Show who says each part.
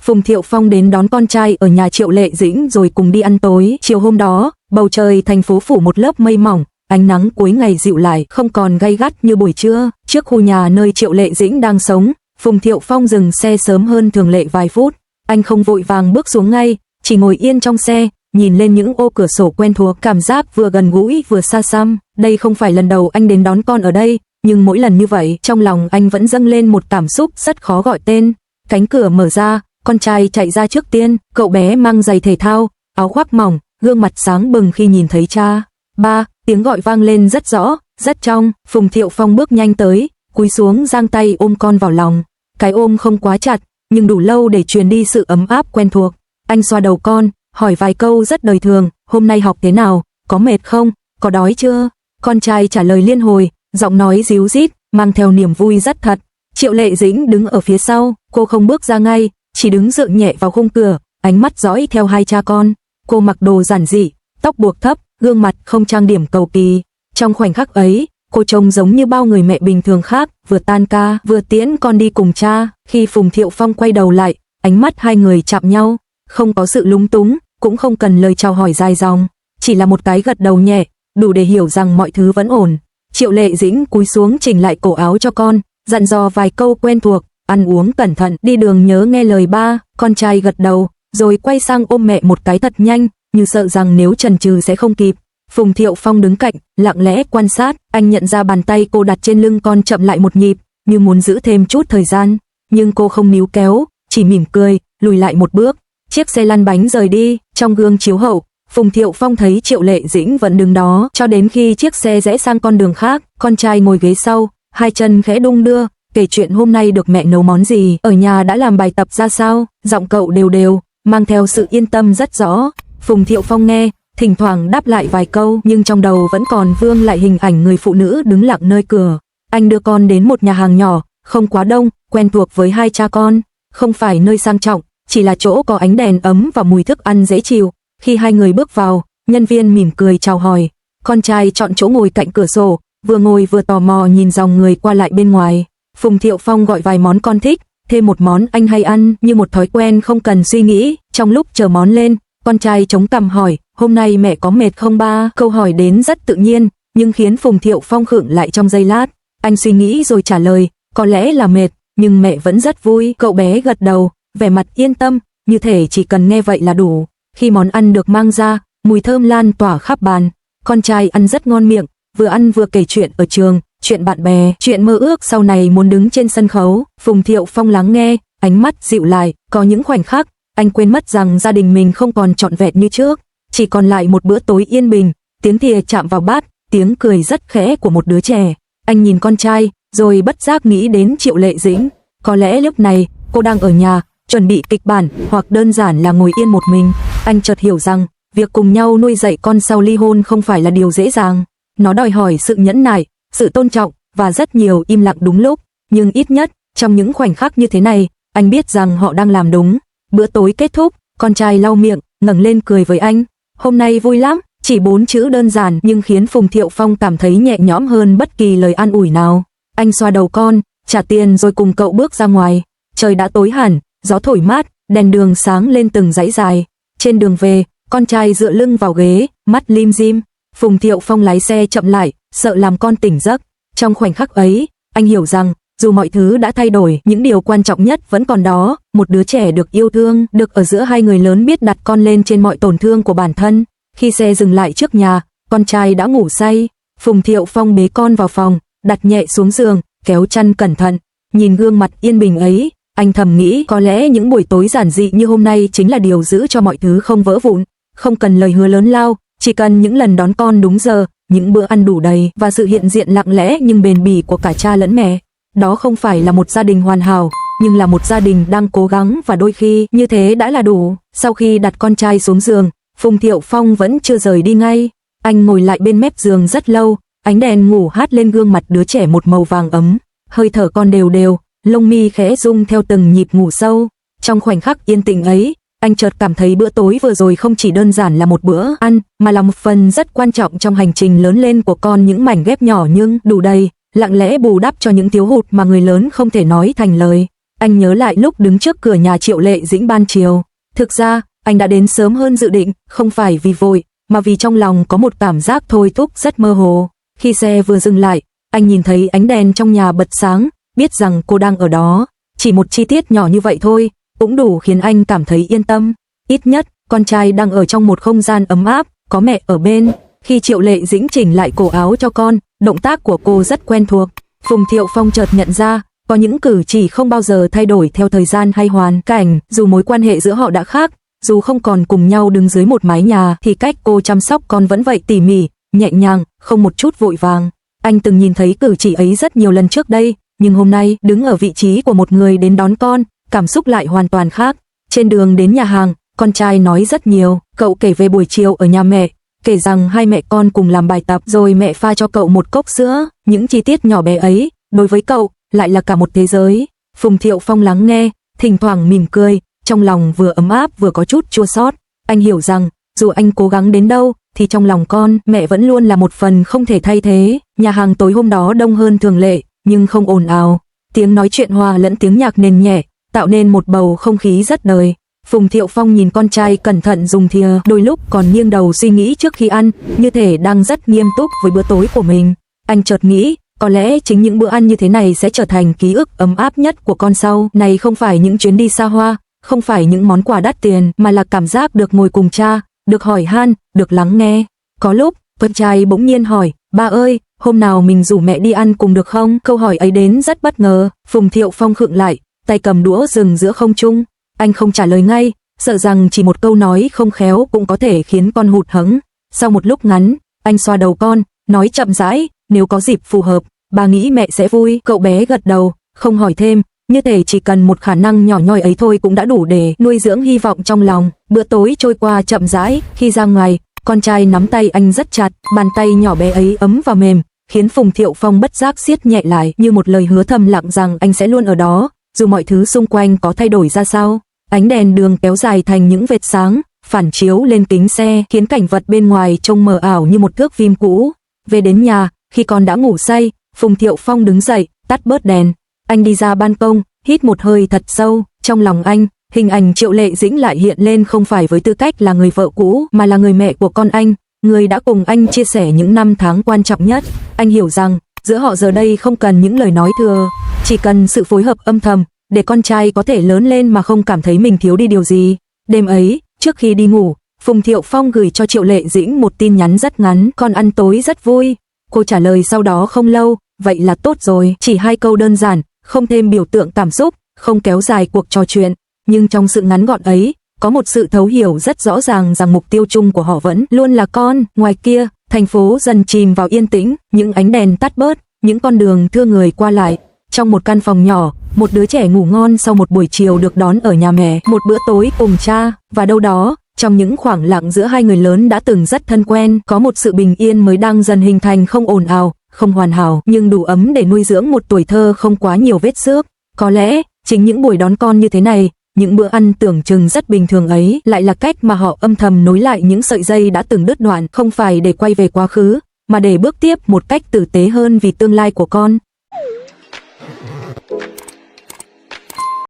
Speaker 1: Phùng Thiệu Phong đến đón con trai ở nhà Triệu Lệ Dĩnh rồi cùng đi ăn tối. Chiều hôm đó, bầu trời thành phố phủ một lớp mây mỏng, ánh nắng cuối ngày dịu lại, không còn gay gắt như buổi trưa. Trước khu nhà nơi Triệu Lệ Dĩnh đang sống, Phùng Thiệu Phong dừng xe sớm hơn thường lệ vài phút. Anh không vội vàng bước xuống ngay, chỉ ngồi yên trong xe, nhìn lên những ô cửa sổ quen thuộc, cảm giác vừa gần gũi vừa xa xăm. Đây không phải lần đầu anh đến đón con ở đây, nhưng mỗi lần như vậy, trong lòng anh vẫn dâng lên một cảm xúc rất khó gọi tên. Cánh cửa mở ra, con trai chạy ra trước tiên, cậu bé mang giày thể thao, áo khoác mỏng, gương mặt sáng bừng khi nhìn thấy cha. Ba, tiếng gọi vang lên rất rõ, rất trong. Phùng Thiệu Phong bước nhanh tới, cúi xuống giang tay ôm con vào lòng. Cái ôm không quá chặt, nhưng đủ lâu để truyền đi sự ấm áp quen thuộc. Anh xoa đầu con, hỏi vài câu rất đời thường, hôm nay học thế nào, có mệt không, có đói chưa? Con trai trả lời liên hồi, giọng nói ríu rít, mang theo niềm vui rất thật. Triệu Lệ Dĩnh đứng ở phía sau, cô không bước ra ngay, chỉ đứng dựa nhẹ vào khung cửa, ánh mắt dõi theo hai cha con. Cô mặc đồ giản dị, tóc buộc thấp, gương mặt không trang điểm cầu kỳ. Trong khoảnh khắc ấy, cô trông giống như bao người mẹ bình thường khác, vừa tan ca, vừa tiễn con đi cùng cha. Khi Phùng Thiệu Phong quay đầu lại, ánh mắt hai người chạm nhau, không có sự lúng túng, cũng không cần lời chào hỏi dài dòng, chỉ là một cái gật đầu nhẹ, đủ để hiểu rằng mọi thứ vẫn ổn. Triệu Lệ Dĩnh cúi xuống chỉnh lại cổ áo cho con, dặn dò vài câu quen thuộc, ăn uống cẩn thận, đi đường nhớ nghe lời ba. Con trai gật đầu, rồi quay sang ôm mẹ một cái thật nhanh, như sợ rằng nếu chần chừ sẽ không kịp. Phùng Thiệu Phong đứng cạnh, lặng lẽ quan sát, anh nhận ra bàn tay cô đặt trên lưng con chậm lại một nhịp, như muốn giữ thêm chút thời gian, nhưng cô không níu kéo, chỉ mỉm cười, lùi lại một bước. Chiếc xe lăn bánh rời đi, trong gương chiếu hậu, Phùng Thiệu Phong thấy Triệu Lệ Dĩnh vẫn đứng đó, cho đến khi chiếc xe rẽ sang con đường khác. Con trai ngồi ghế sau, hai chân khẽ đung đưa, kể chuyện hôm nay được mẹ nấu món gì, ở nhà đã làm bài tập ra sao, giọng cậu đều đều, mang theo sự yên tâm rất rõ. Phùng Thiệu Phong nghe, thỉnh thoảng đáp lại vài câu, nhưng trong đầu vẫn còn vương lại hình ảnh người phụ nữ đứng lặng nơi cửa. Anh đưa con đến một nhà hàng nhỏ, không quá đông, quen thuộc với hai cha con, không phải nơi sang trọng, chỉ là chỗ có ánh đèn ấm và mùi thức ăn dễ chịu. Khi hai người bước vào, nhân viên mỉm cười chào hỏi. Con trai chọn chỗ ngồi cạnh cửa sổ, vừa ngồi vừa tò mò nhìn dòng người qua lại bên ngoài. Phùng Thiệu Phong gọi vài món con thích, thêm một món anh hay ăn, như một thói quen không cần suy nghĩ. Trong lúc chờ món lên, con trai chống cằm hỏi, hôm nay mẹ có mệt không ba? Câu hỏi đến rất tự nhiên, nhưng khiến Phùng Thiệu Phong khựng lại trong giây lát. Anh suy nghĩ rồi trả lời, có lẽ là mệt, nhưng mẹ vẫn rất vui. Cậu bé gật đầu, vẻ mặt yên tâm, như thể chỉ cần nghe vậy là đủ. Khi món ăn được mang ra, mùi thơm lan tỏa khắp bàn. Con trai ăn rất ngon miệng, vừa ăn vừa kể chuyện ở trường, chuyện bạn bè, chuyện mơ ước sau này muốn đứng trên sân khấu. Phùng Thiệu Phong lắng nghe, ánh mắt dịu lại, có những khoảnh khắc, anh quên mất rằng gia đình mình không còn trọn vẹn như trước, chỉ còn lại một bữa tối yên bình, tiếng thìa chạm vào bát, tiếng cười rất khẽ của một đứa trẻ. Anh nhìn con trai, rồi bất giác nghĩ đến Triệu Lệ Dĩnh. Có lẽ lúc này, cô đang ở nhà, chuẩn bị kịch bản, hoặc đơn giản là ngồi yên một mình. Anh chợt hiểu rằng, việc cùng nhau nuôi dạy con sau ly hôn không phải là điều dễ dàng. Nó đòi hỏi sự nhẫn nại, sự tôn trọng, và rất nhiều im lặng đúng lúc. Nhưng ít nhất, trong những khoảnh khắc như thế này, anh biết rằng họ đang làm đúng. Bữa tối kết thúc, con trai lau miệng, ngẩng lên cười với anh. Hôm nay vui lắm, chỉ 4 chữ đơn giản nhưng khiến Phùng Thiệu Phong cảm thấy nhẹ nhõm hơn bất kỳ lời an ủi nào. Anh xoa đầu con, trả tiền rồi cùng cậu bước ra ngoài. Trời đã tối hẳn, gió thổi mát, đèn đường sáng lên từng dãy dài. Trên đường về, con trai dựa lưng vào ghế, mắt lim dim. Phùng Thiệu Phong lái xe chậm lại, sợ làm con tỉnh giấc. Trong khoảnh khắc ấy, anh hiểu rằng, dù mọi thứ đã thay đổi, những điều quan trọng nhất vẫn còn đó. Một đứa trẻ được yêu thương, được ở giữa hai người lớn biết đặt con lên trên mọi tổn thương của bản thân. Khi xe dừng lại trước nhà, con trai đã ngủ say. Phùng Thiệu Phong bế con vào phòng, đặt nhẹ xuống giường, kéo chăn cẩn thận. Nhìn gương mặt yên bình ấy, anh thầm nghĩ có lẽ những buổi tối giản dị như hôm nay chính là điều giữ cho mọi thứ không vỡ vụn. Không cần lời hứa lớn lao, chỉ cần những lần đón con đúng giờ, những bữa ăn đủ đầy và sự hiện diện lặng lẽ nhưng bền bỉ của cả cha lẫn mẹ. Đó không phải là một gia đình hoàn hảo, nhưng là một gia đình đang cố gắng, và đôi khi như thế đã là đủ. Sau khi đặt con trai xuống giường, Phùng Thiệu Phong vẫn chưa rời đi ngay. Anh ngồi lại bên mép giường rất lâu, ánh đèn ngủ hát lên gương mặt đứa trẻ một màu vàng ấm. Hơi thở con đều đều, lông mi khẽ rung theo từng nhịp ngủ sâu. Trong khoảnh khắc yên tĩnh ấy, anh chợt cảm thấy bữa tối vừa rồi không chỉ đơn giản là một bữa ăn, mà là một phần rất quan trọng trong hành trình lớn lên của con. Những mảnh ghép nhỏ nhưng đủ đầy, lặng lẽ bù đắp cho những thiếu hụt mà người lớn không thể nói thành lời. Anh nhớ lại lúc đứng trước cửa nhà Triệu Lệ Dĩnh ban chiều. Thực ra, anh đã đến sớm hơn dự định, không phải vì vội, mà vì trong lòng có một cảm giác thôi thúc rất mơ hồ. Khi xe vừa dừng lại, anh nhìn thấy ánh đèn trong nhà bật sáng, biết rằng cô đang ở đó. Chỉ một chi tiết nhỏ như vậy thôi, cũng đủ khiến anh cảm thấy yên tâm. Ít nhất, con trai đang ở trong một không gian ấm áp, có mẹ ở bên. Khi Triệu Lệ Dĩnh chỉnh lại cổ áo cho con, động tác của cô rất quen thuộc. Phùng Thiệu Phong chợt nhận ra, có những cử chỉ không bao giờ thay đổi theo thời gian hay hoàn cảnh, dù mối quan hệ giữa họ đã khác, dù không còn cùng nhau đứng dưới một mái nhà, thì cách cô chăm sóc con vẫn vậy tỉ mỉ, nhẹ nhàng, không một chút vội vàng. Anh từng nhìn thấy cử chỉ ấy rất nhiều lần trước đây, nhưng hôm nay đứng ở vị trí của một người đến đón con, cảm xúc lại hoàn toàn khác. Trên đường đến nhà hàng, con trai nói rất nhiều, cậu kể về buổi chiều ở nhà mẹ, kể rằng hai mẹ con cùng làm bài tập rồi mẹ pha cho cậu một cốc sữa, những chi tiết nhỏ bé ấy, đối với cậu, lại là cả một thế giới. Phùng Thiệu Phong lắng nghe, thỉnh thoảng mỉm cười, trong lòng vừa ấm áp vừa có chút chua xót. Anh hiểu rằng, dù anh cố gắng đến đâu, thì trong lòng con, mẹ vẫn luôn là một phần không thể thay thế. Nhà hàng tối hôm đó đông hơn thường lệ, nhưng không ồn ào. Tiếng nói chuyện hòa lẫn tiếng nhạc nền nhẹ, tạo nên một bầu không khí rất đời. Phùng Thiệu Phong nhìn con trai cẩn thận dùng thìa, đôi lúc còn nghiêng đầu suy nghĩ trước khi ăn, như thể đang rất nghiêm túc với bữa tối của mình. Anh chợt nghĩ, có lẽ chính những bữa ăn như thế này sẽ trở thành ký ức ấm áp nhất của con sau. Này không phải những chuyến đi xa hoa, không phải những món quà đắt tiền, mà là cảm giác được ngồi cùng cha, được hỏi han, được lắng nghe. Có lúc, con trai bỗng nhiên hỏi, ba ơi, hôm nào mình rủ mẹ đi ăn cùng được không? Câu hỏi ấy đến rất bất ngờ. Phùng Thiệu Phong khựng lại, tay cầm đũa dừng giữa không trung. Anh không trả lời ngay, sợ rằng chỉ một câu nói không khéo cũng có thể khiến con hụt hẫng. Sau một lúc ngắn, anh xoa đầu con, nói chậm rãi, nếu có dịp phù hợp, bà nghĩ mẹ sẽ vui. Cậu bé gật đầu, không hỏi thêm, như thể chỉ cần một khả năng nhỏ nhoi ấy thôi cũng đã đủ để nuôi dưỡng hy vọng trong lòng. Bữa tối trôi qua chậm rãi, khi ra ngoài, con trai nắm tay anh rất chặt, bàn tay nhỏ bé ấy ấm và mềm, khiến Phùng Thiệu Phong bất giác siết nhẹ lại, như một lời hứa thầm lặng rằng anh sẽ luôn ở đó, dù mọi thứ xung quanh có thay đổi ra sao. Ánh đèn đường kéo dài thành những vệt sáng, phản chiếu lên kính xe, khiến cảnh vật bên ngoài trông mờ ảo như một thước phim cũ. Về đến nhà, khi con đã ngủ say, Phùng Thiệu Phong đứng dậy, tắt bớt đèn. Anh đi ra ban công, hít một hơi thật sâu. Trong lòng anh, hình ảnh Triệu Lệ Dĩnh lại hiện lên, không phải với tư cách là người vợ cũ, mà là người mẹ của con anh, người đã cùng anh chia sẻ những năm tháng quan trọng nhất. Anh hiểu rằng, giữa họ giờ đây không cần những lời nói thừa, chỉ cần sự phối hợp âm thầm, để con trai có thể lớn lên mà không cảm thấy mình thiếu đi điều gì. Đêm ấy, trước khi đi ngủ, Phùng Thiệu Phong gửi cho Triệu Lệ Dĩnh một tin nhắn rất ngắn, con ăn tối rất vui. Cô trả lời sau đó không lâu, vậy là tốt rồi, chỉ 2 câu đơn giản, không thêm biểu tượng cảm xúc, không kéo dài cuộc trò chuyện. Nhưng trong sự ngắn gọn ấy, có một sự thấu hiểu rất rõ ràng rằng mục tiêu chung của họ vẫn luôn là con. Ngoài kia, thành phố dần chìm vào yên tĩnh, những ánh đèn tắt bớt, những con đường thưa người qua lại. Trong một căn phòng nhỏ, một đứa trẻ ngủ ngon sau một buổi chiều được đón ở nhà mẹ, một bữa tối cùng cha, và đâu đó, trong những khoảng lặng giữa hai người lớn đã từng rất thân quen, có một sự bình yên mới đang dần hình thành, không ồn ào, không hoàn hảo, nhưng đủ ấm để nuôi dưỡng một tuổi thơ không quá nhiều vết xước. Có lẽ, chính những buổi đón con như thế này, những bữa ăn tưởng chừng rất bình thường ấy, lại là cách mà họ âm thầm nối lại những sợi dây đã từng đứt đoạn, không phải để quay về quá khứ, mà để bước tiếp một cách tử tế hơn vì tương lai của con.